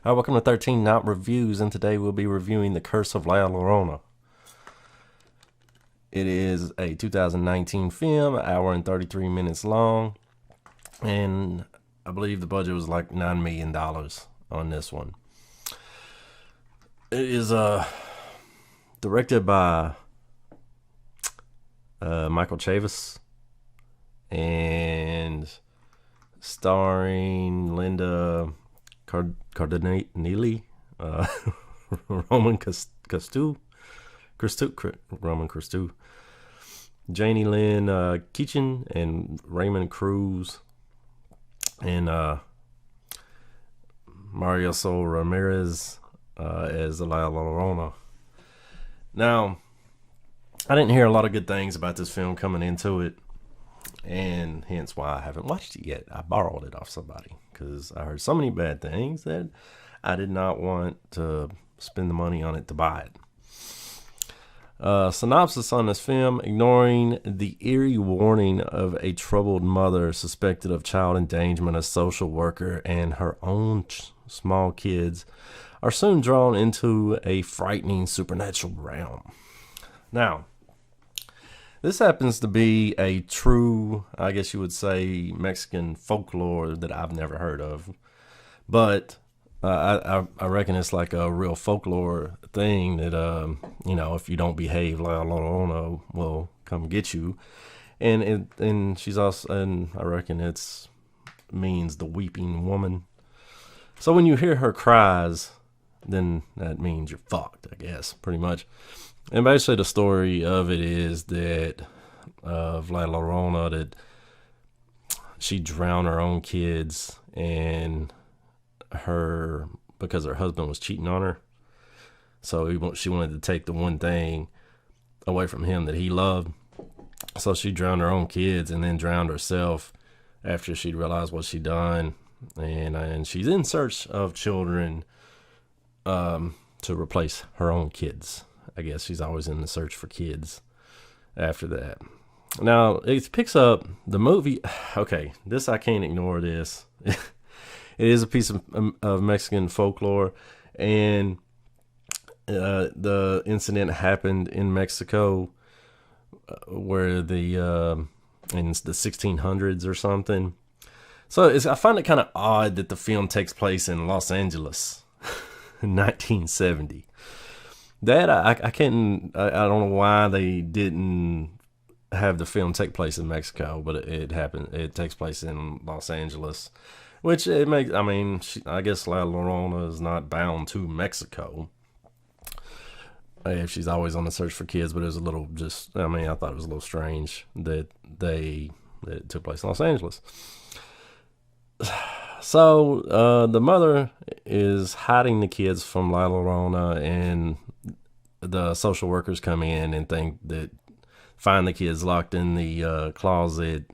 Hi, welcome to 13 Not Reviews, and today we'll be reviewing The Curse of La Llorona. It is a 2019 film, an hour and 33 minutes long, and I believe the budget was like $9 million on this one. It is directed by Michael Chaves and starring Linda Cardinelli, Roman Christou, Janie Lynn Keachin, and Raymond Cruz, and Mario Sol Ramirez as La Llorona. Now, I didn't hear a lot of good things about this film coming into it, and hence why I haven't watched it yet. I borrowed it off somebody because I heard so many bad things that I did not want to spend the money on it to buy it. Synopsis on this film: ignoring the eerie warning of a troubled mother suspected of child endangerment, a social worker and her own small kids are soon drawn into a frightening supernatural realm. Now, this happens to be a true, I guess you would say, Mexican folklore that I've never heard of. But I reckon it's like a real folklore thing that, if you don't behave, La Llorona will come get you. And she's also, and I reckon it's means the weeping woman. So when you hear her cries, then that means you're fucked, I guess, pretty much. And basically the story of it is that of La Llorona, that she drowned her own kids and because her husband was cheating on her. So she wanted to take the one thing away from him that he loved. So she drowned her own kids and then drowned herself after she realized what she'd done. And she's in search of children to replace her own kids. I guess she's always in the search for kids after that. Now, it picks up the movie. Okay, this, I can't ignore this. It is a piece of Mexican folklore, and the incident happened in Mexico where in the 1600s or something. So I find it kind of odd that the film takes place in Los Angeles in 1970. That I don't know why they didn't have the film take place in Mexico, but it happened. It takes place in Los Angeles, which it makes. I mean, I guess La Llorona is not bound to Mexico if she's always on the search for kids. But it was a little I thought it was a little strange that it took place in Los Angeles. So the mother is hiding the kids from La Llorona, and the social workers come in and find the kids locked in the closet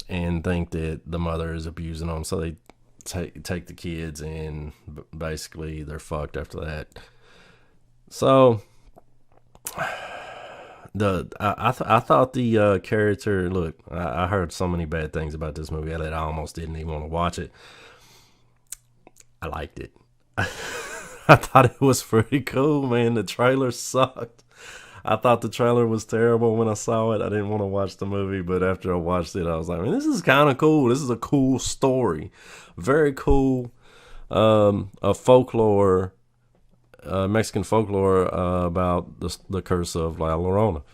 and think that the mother is abusing them. So they take the kids, and basically they're fucked after that. So I thought the character, look, I heard so many bad things about this movie that I almost didn't even want to watch it. I liked it. I thought it was pretty cool, man. The trailer sucked. I thought the trailer was terrible when I saw it. I didn't want to watch the movie, but after I watched it, I was like, man, this is kind of cool. This is a cool story. Very cool. A folklore, Mexican folklore about the curse of La Llorona.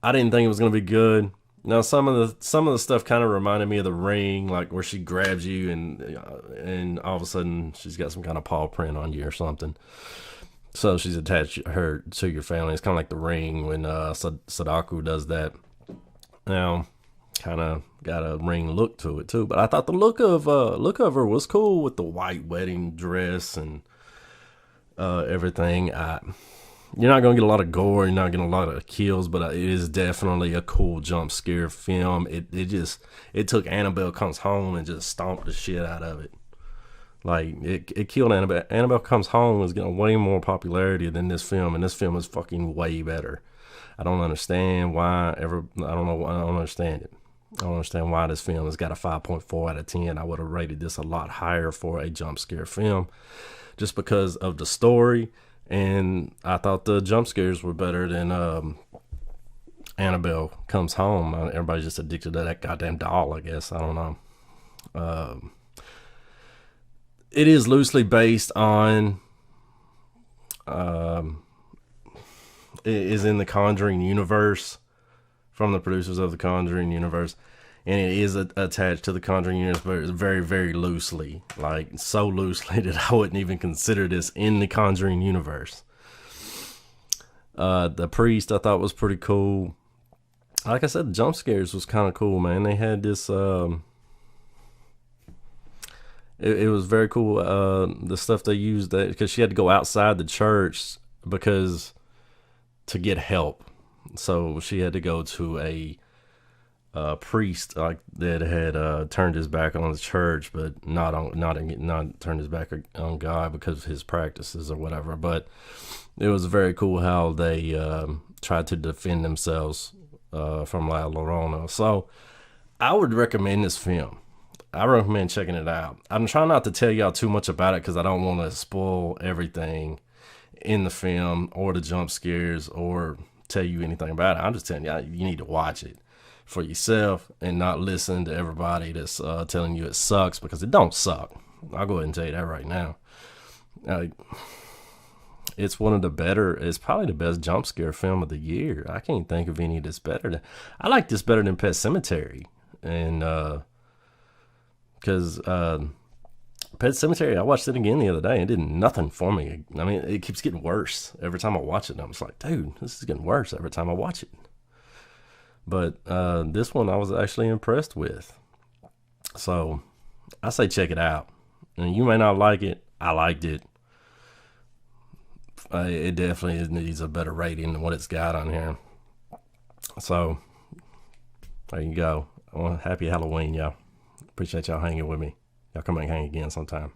I didn't think it was going to be good. Now, some of the stuff kind of reminded me of The Ring, like where she grabs you and all of a sudden she's got some kind of paw print on you or something. So she's attached her to your family. It's kind of like The Ring when Sadako does that. Now, kind of got a Ring look to it too. But I thought the look of her was cool with the white wedding dress and everything. You're not going to get a lot of gore. You're not getting a lot of kills, but it is definitely a cool jump scare film. It took Annabelle Comes Home and just stomped the shit out of it. Like, it killed Annabelle. Annabelle Comes Home was getting way more popularity than this film, and this film is fucking way better. I don't understand why I don't understand it. I don't understand why this film has got a 5.4 out of 10. I would have rated this a lot higher for a jump scare film just because of the story. And I thought the jump scares were better than Annabelle Comes Home. Everybody's just addicted to that goddamn doll, I guess. I don't know. It is loosely based on it is in the Conjuring universe, from the producers of the Conjuring universe, and it is attached to the Conjuring universe, but it's very, very loosely, like so loosely that I wouldn't even consider this in the Conjuring universe. The priest I thought was pretty cool. Like I said, the jump scares was kind of cool, man. They had this it was very cool, the stuff they used, that because she had to go outside the church because to get help. So she had to go to a priest like that had turned his back on the church, but not turned his back on God because of his practices or whatever. But it was very cool how they tried to defend themselves from La Llorona. So I would recommend this film. I recommend checking it out. I'm trying not to tell y'all too much about it because I don't want to spoil everything in the film or the jump scares or tell you anything about it. I'm just telling y'all you need to watch it for yourself and not listen to everybody that's telling you it sucks, because it don't suck. I'll go ahead and tell you that right now. It's one of the better, it's probably the best jump scare film of the year. I can't think of any that's better. I like this better than Pet Sematary. And because Pet Sematary, I watched it again the other day and it did nothing for me. I mean, it keeps getting worse every time I watch it. And I'm just like, dude, this is getting worse every time I watch it. But this one I was actually impressed with. So I say check it out. And you may not like it. I liked it. It definitely needs a better rating than what it's got on here. So there you go. Well, happy Halloween, y'all. Appreciate y'all hanging with me. Y'all come back and hang again sometime.